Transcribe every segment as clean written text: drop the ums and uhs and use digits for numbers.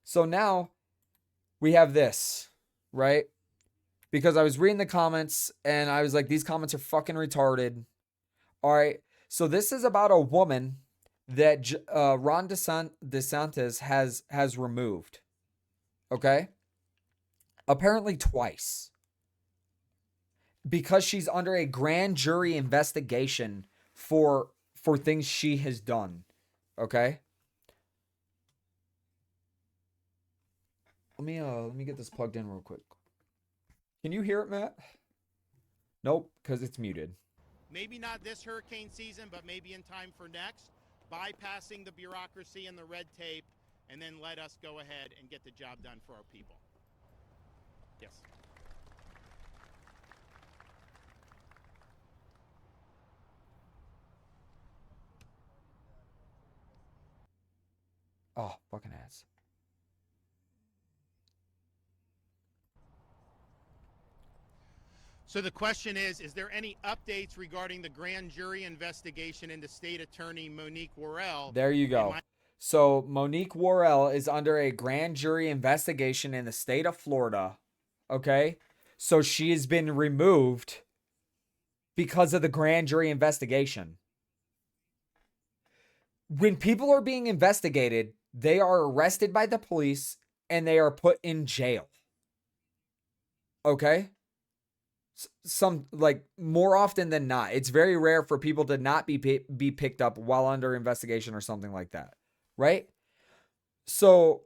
So now we have this, right? Because I was reading the comments and I was like, these comments are fucking retarded. All right. So this is about a woman that Ron DeSantis has removed. Okay. Apparently twice. Because she's under a grand jury investigation for things she has done. Okay? Let me get this plugged in real quick. Can you hear it, Matt? Nope, because it's muted. Maybe not this hurricane season, but maybe in time for next, bypassing the bureaucracy and the red tape, and then let us go ahead and get the job done for our people. Yes. Oh, fucking ass. So the question is there any updates regarding the grand jury investigation into State Attorney Monique Worrell? There you go. So Monique Worrell is under a grand jury investigation in the state of Florida. Okay? So she has been removed because of the grand jury investigation. When people are being investigated, they are arrested by the police and they are put in jail. Okay? Some, like, more often than not, it's very rare for people to not be picked up while under investigation or something like that, right? So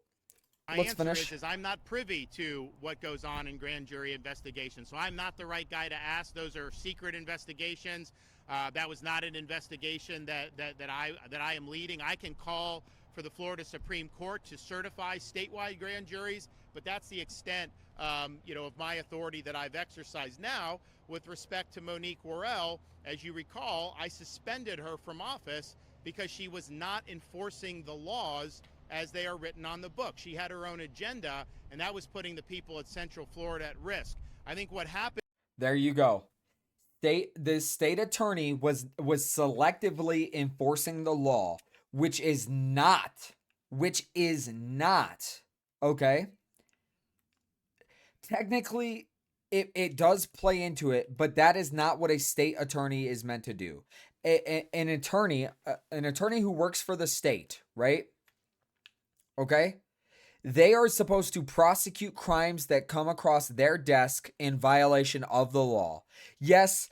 let's finish. Is I'm not privy to what goes on in grand jury investigations, so I'm not the right guy to ask. Those are secret investigations. That was not an investigation that I am leading. I can call for the Florida Supreme Court to certify statewide grand juries, but that's the extent of my authority that I've exercised. Now, with respect to Monique Worrell, as you recall, I suspended her from office because she was not enforcing the laws as they are written on the book. She had her own agenda, and that was putting the people at Central Florida at risk. I think what happened... There you go. The state attorney was selectively enforcing the law, which is not, okay? Technically, it does play into it, but that is not what a state attorney is meant to do. An attorney who works for the state, right? Okay? They are supposed to prosecute crimes that come across their desk in violation of the law. Yes,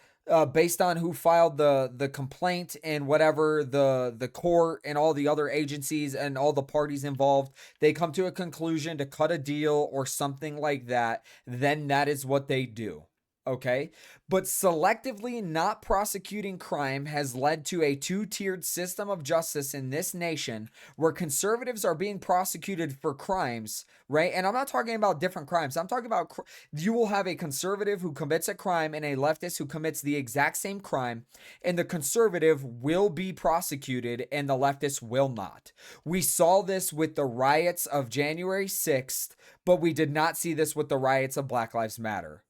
based on who filed the complaint and whatever the court and all the other agencies and all the parties involved, they come to a conclusion to cut a deal or something like that, then that is what they do. Okay? But selectively not prosecuting crime has led to a two-tiered system of justice in this nation where conservatives are being prosecuted for crimes, right? And I'm not talking about different crimes. I'm talking about you will have a conservative who commits a crime and a leftist who commits the exact same crime, and the conservative will be prosecuted and the leftist will not. We saw this with the riots of January 6th, but we did not see this with the riots of Black Lives Matter.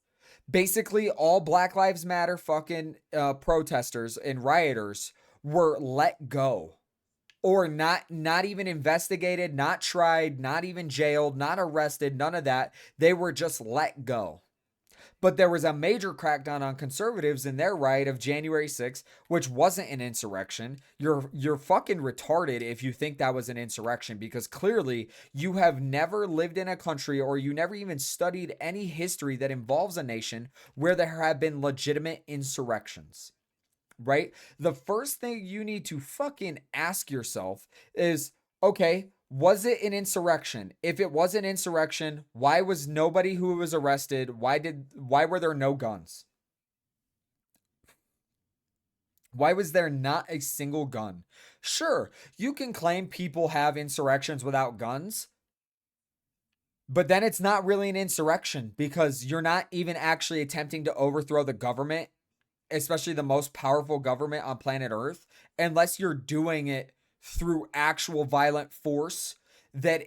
Basically, all Black Lives Matter fucking protesters and rioters were let go, or not even investigated, not tried, not even jailed, not arrested, none of that. They were just let go. But there was a major crackdown on conservatives in their riot of January 6th, which wasn't an insurrection. You're fucking retarded if you think that was an insurrection, because clearly you have never lived in a country, or you never even studied any history that involves a nation where there have been legitimate insurrections. Right? The first thing you need to fucking ask yourself is, okay, was it an insurrection? If it was an insurrection, why was nobody who was arrested? Why were there no guns? Why was there not a single gun? Sure, you can claim people have insurrections without guns, but then it's not really an insurrection because you're not even actually attempting to overthrow the government, especially the most powerful government on planet Earth, unless you're doing it through actual violent force that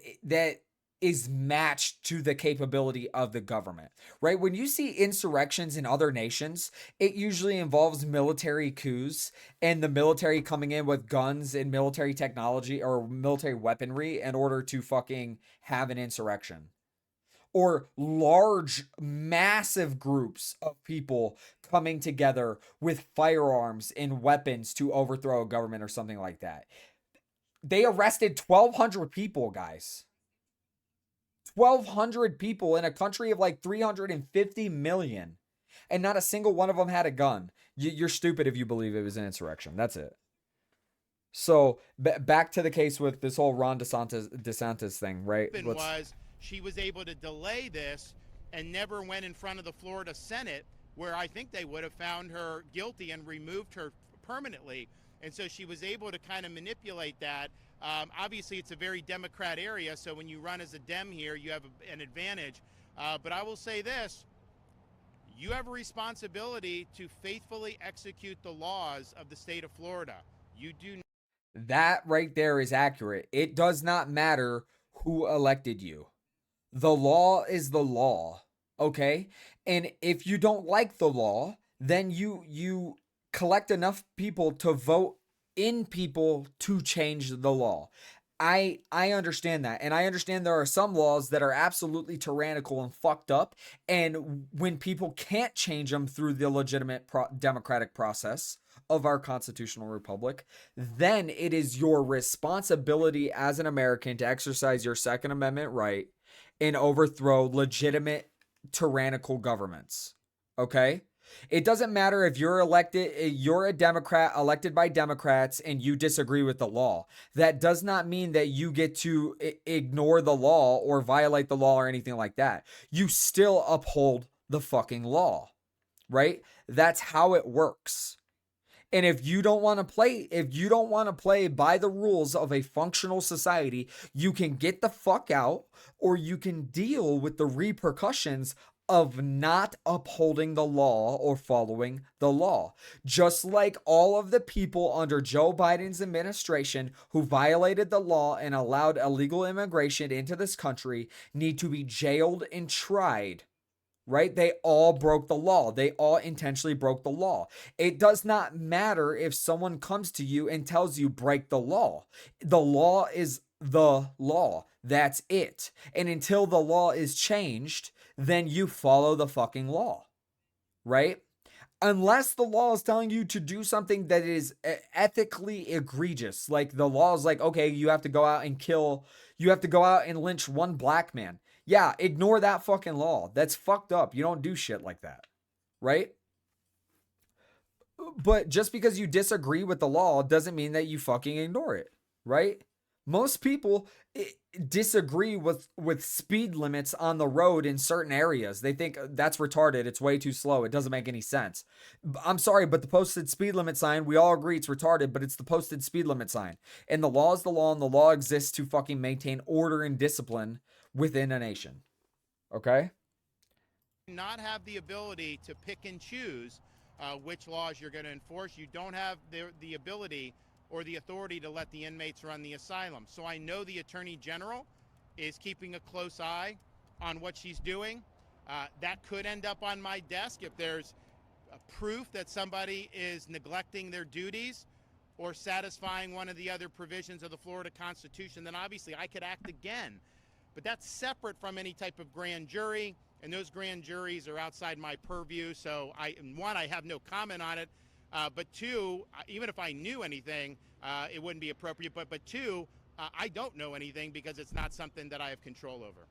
is matched to the capability of the government, right? When you see insurrections in other nations, it usually involves military coups and the military coming in with guns and military technology or military weaponry in order to fucking have an insurrection. Or large, massive groups of people coming together with firearms and weapons to overthrow a government or something like that. They arrested 1,200 people, guys. 1,200 people in a country of like 350 million. And not a single one of them had a gun. You're stupid if you believe it was an insurrection. That's it. So back to the case with this whole Ron DeSantis thing, right? Was she was able to delay this and never went in front of the Florida Senate, where I think they would have found her guilty and removed her permanently. And so she was able to kind of manipulate that. Obviously, it's a very Democrat area, so when you run as a Dem here, you have an advantage. But I will say this. You have a responsibility to faithfully execute the laws of the state of Florida. You do. That right there is accurate. It does not matter who elected you. The law is the law, okay? And if you don't like the law, then you collect enough people to vote in people to change the law. I understand that, and I understand there are some laws that are absolutely tyrannical and fucked up, and when people can't change them through the legitimate democratic process of our constitutional republic, then it is your responsibility as an American to exercise your Second Amendment right and overthrow legitimate tyrannical governments. Okay? It doesn't matter if you're a Democrat elected by Democrats and you disagree with the law. That does not mean that you get to ignore the law or violate the law or anything like that. You still uphold the fucking law, right? That's how it works. And if you don't want to play by the rules of a functional society, you can get the fuck out or you can deal with the repercussions of not upholding the law or following the law. Just like all of the people under Joe Biden's administration who violated the law and allowed illegal immigration into this country need to be jailed and tried, right? They all broke the law. They all intentionally broke the law. It does not matter if someone comes to you and tells you break the law. The law is the law. That's it. And until the law is changed, then you follow the fucking law, right? Unless the law is telling you to do something that is ethically egregious. Like the law is like, okay, you have to go out and lynch one black man. Yeah, ignore that fucking law. That's fucked up. You don't do shit like that, right? But just because you disagree with the law doesn't mean that you fucking ignore it, right? Most people disagree with speed limits on the road in certain areas. They think that's retarded. It's way too slow. It doesn't make any sense. I'm sorry, but the posted speed limit sign, we all agree it's retarded, but it's the posted speed limit sign. And the law is the law, and the law exists to fucking maintain order and discipline within a nation. Okay? Not have the ability to pick and choose which laws you're going to enforce. You don't have the ability or the authority to let the inmates run the asylum. So I know the Attorney General is keeping a close eye on what she's doing. That could end up on my desk if there's proof that somebody is neglecting their duties or satisfying one of the other provisions of the Florida Constitution. Then obviously I could act again. But that's separate from any type of grand jury, and those grand juries are outside my purview. So I have no comment on it. But two, even if I knew anything, it wouldn't be appropriate. But two, I don't know anything because it's not something that I have control over.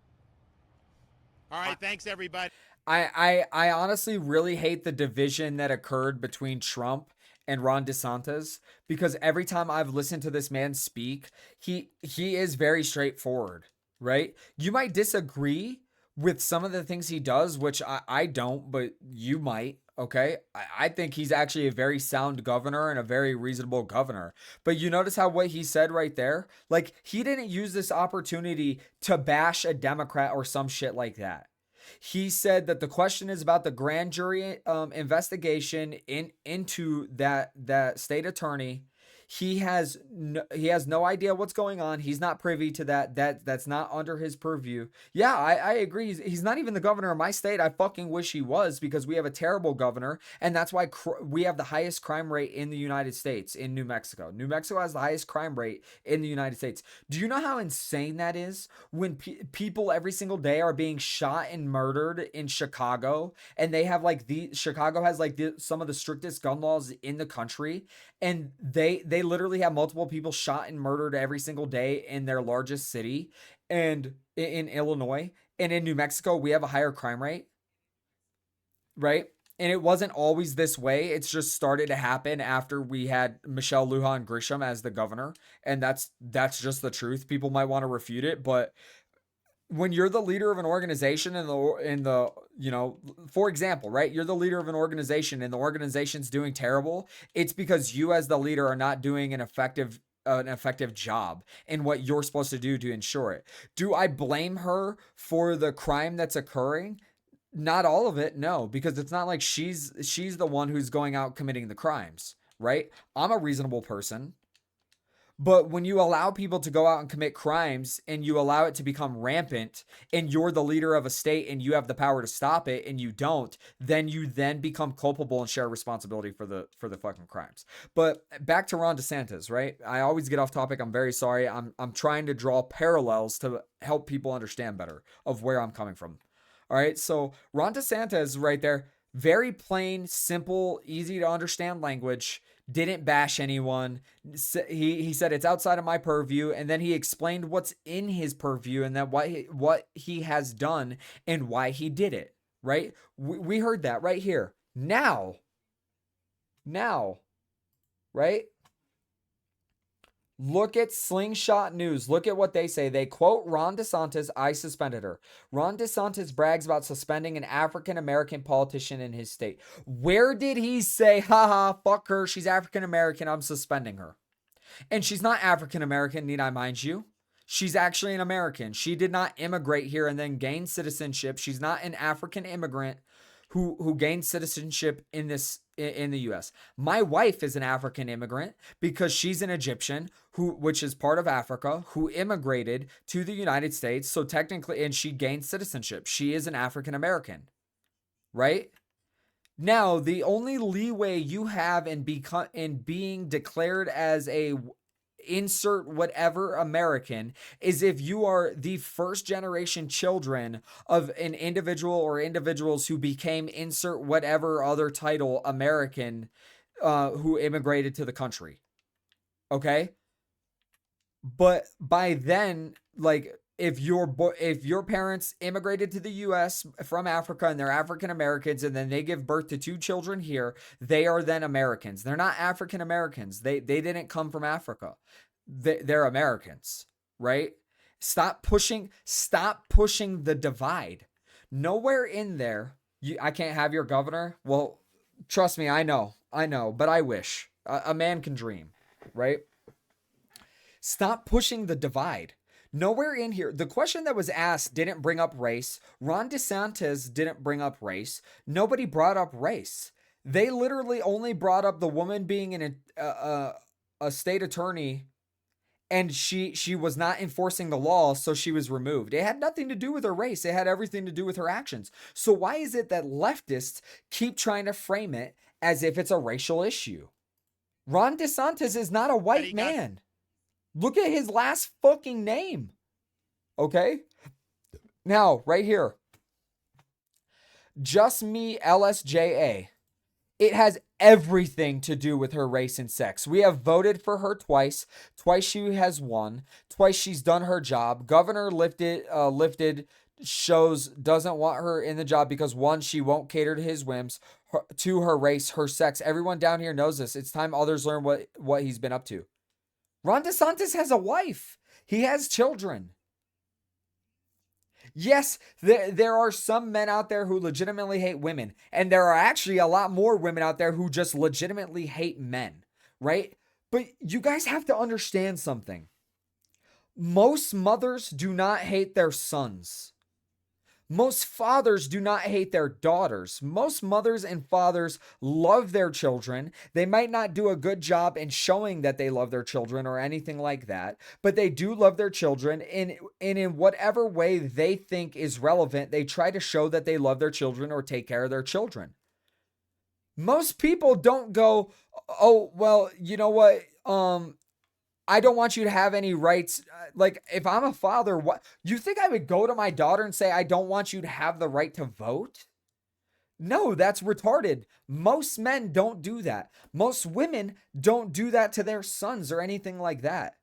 All right, thanks everybody. I honestly really hate the division that occurred between Trump and Ron DeSantis, because every time I've listened to this man speak, he is very straightforward, right? You might disagree with some of the things he does, which I don't, but you might. Okay. I think he's actually a very sound governor and a very reasonable governor. But you notice how what he said right there? Like, he didn't use this opportunity to bash a Democrat or some shit like that. He said that the question is about the grand jury investigation into that state attorney. He has no idea what's going on. He's not privy to that. That's not under his purview. Yeah, I agree. He's not even the governor of my state. I fucking wish he was, because we have a terrible governor, and that's why we have the highest crime rate in the United States in New Mexico. New Mexico has the highest crime rate in the United States. Do you know how insane that is? When people every single day are being shot and murdered in Chicago, and they have like Chicago has like some of the strictest gun laws in the country, and they literally have multiple people shot and murdered every single day in their largest city, and in Illinois, and in New Mexico we have a higher crime rate, right? And it wasn't always this way. It's just started to happen after we had Michelle Lujan Grisham as the governor, and that's just the truth. People might want to refute it, but when you're the leader of an organization in the for example, right, you're the leader of an organization and the organization's doing terrible, it's because you as the leader are not doing an effective job in what you're supposed to do to ensure it. Do I blame her for the crime that's occurring? Not all of it, no, because it's not like she's the one who's going out committing the crimes, right? I'm a reasonable person. But when you allow people to go out and commit crimes, and you allow it to become rampant, and you're the leader of a state and you have the power to stop it and you don't, then you then become culpable and share responsibility for the fucking crimes. But back to Ron DeSantis, right? I always get off topic. I'm very sorry. I'm trying to draw parallels to help people understand better of where I'm coming from. All right. So Ron DeSantis right there, very plain, simple, easy to understand language, didn't bash anyone. He said it's outside of my purview, and then he explained what's in his purview and that what he has done and why he did it, right? We heard that right here. Now, right? Look at Slingshot News. Look at what they say. They quote Ron DeSantis, I suspended her. Ron DeSantis brags about suspending an African American politician in his state. Where did he say, haha, fuck her, she's African American, I'm suspending her? And she's not African American, need I mind you. She's actually an American. She did not immigrate here and then gain citizenship. She's not an African immigrant who gained citizenship in the US. My wife is an African immigrant because she's an Egyptian which is part of Africa, who immigrated to the United States. So technically, and she gained citizenship. She is an African American, right? Now, the only leeway you have in being declared as a insert whatever American is if you are the first generation children of an individual or individuals who became insert whatever other title American, who immigrated to the country. Okay? But by then, like, if your parents immigrated to the US from Africa and they're African Americans and then they give birth to two children here, they are then Americans. They're not African Americans. They didn't come from Africa. They're Americans, right? Stop pushing the divide. Nowhere in there, I can't have your governor. Well, trust me, I know, but I wish. A man can dream, right? Stop pushing the divide. Nowhere in here, the question that was asked didn't bring up race. Ron DeSantis didn't bring up race. Nobody brought up race. They literally only brought up the woman being a state attorney, and she was not enforcing the law, so she was removed. It had nothing to do with her race. It had everything to do with her actions. So why is it that leftists keep trying to frame it as if it's a racial issue? Ron DeSantis is not a white man. Look at his last fucking name. Okay? Now, right here. Just Me LSJA. It has everything to do with her race and sex. We have voted for her twice. Twice she has won. Twice she's done her job. Governor lifted shows doesn't want her in the job because, one, she won't cater to his whims. Two, her race, her sex. Everyone down here knows this. It's time others learn what he's been up to. Ron DeSantis has a wife. He has children. Yes, there are some men out there who legitimately hate women. And there are actually a lot more women out there who just legitimately hate men, right? But you guys have to understand something. Most mothers do not hate their sons. Most fathers do not hate their daughters. Most mothers and fathers love their children. They might not do a good job in showing that they love their children or anything like that, but they do love their children. And in whatever way they think is relevant, they try to show that they love their children or take care of their children. Most people don't go, oh, well, you know what? I don't want you to have any rights. Like, if I'm a father, what you think I would go to my daughter and say, I don't want you to have the right to vote? No, that's retarded. Most men don't do that. Most women don't do that to their sons or anything like that.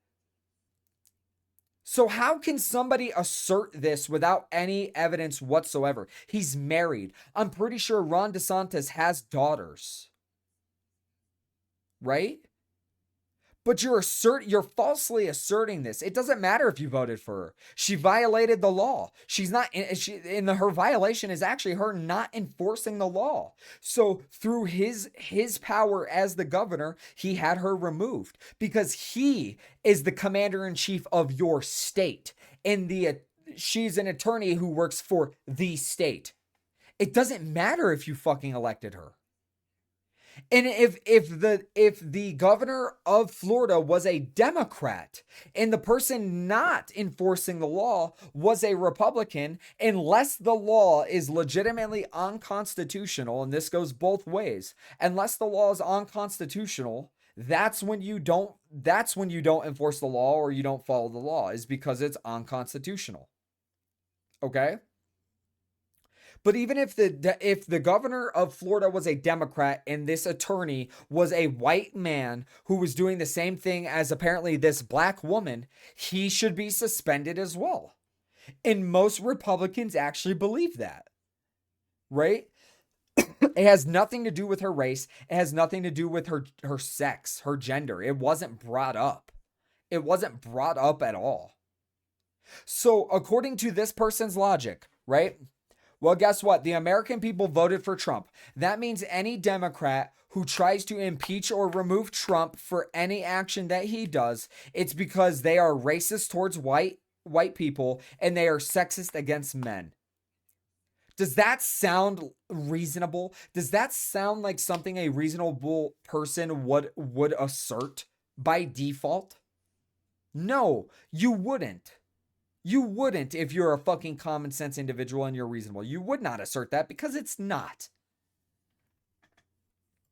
So, how can somebody assert this without any evidence whatsoever? He's married. I'm pretty sure Ron DeSantis has daughters, right? But you're falsely asserting this. It doesn't matter if you voted for her. She violated the law. She's not her violation is actually her not enforcing the law. So through his power as the governor, he had her removed because he is the commander in chief of your state. And she's an attorney who works for the state. It doesn't matter if you fucking elected her. And if the governor of Florida was a Democrat and the person not enforcing the law was a Republican, unless the law is legitimately unconstitutional, and this goes both ways, unless the law is unconstitutional, that's when you don't enforce the law or you don't follow the law, is because it's unconstitutional. Okay? But even if the governor of Florida was a Democrat and this attorney was a white man who was doing the same thing as apparently this black woman, he should be suspended as well. And most Republicans actually believe that. Right? It has nothing to do with her race. It has nothing to do with her sex, her gender. It wasn't brought up. It wasn't brought up at all. So according to this person's logic, right? Well, guess what? The American people voted for Trump. That means any Democrat who tries to impeach or remove Trump for any action that he does, it's because they are racist towards white people and they are sexist against men. Does that sound reasonable? Does that sound like something a reasonable person would assert by default? No, you wouldn't. You wouldn't if you're a fucking common sense individual and you're reasonable. You would not assert that because it's not.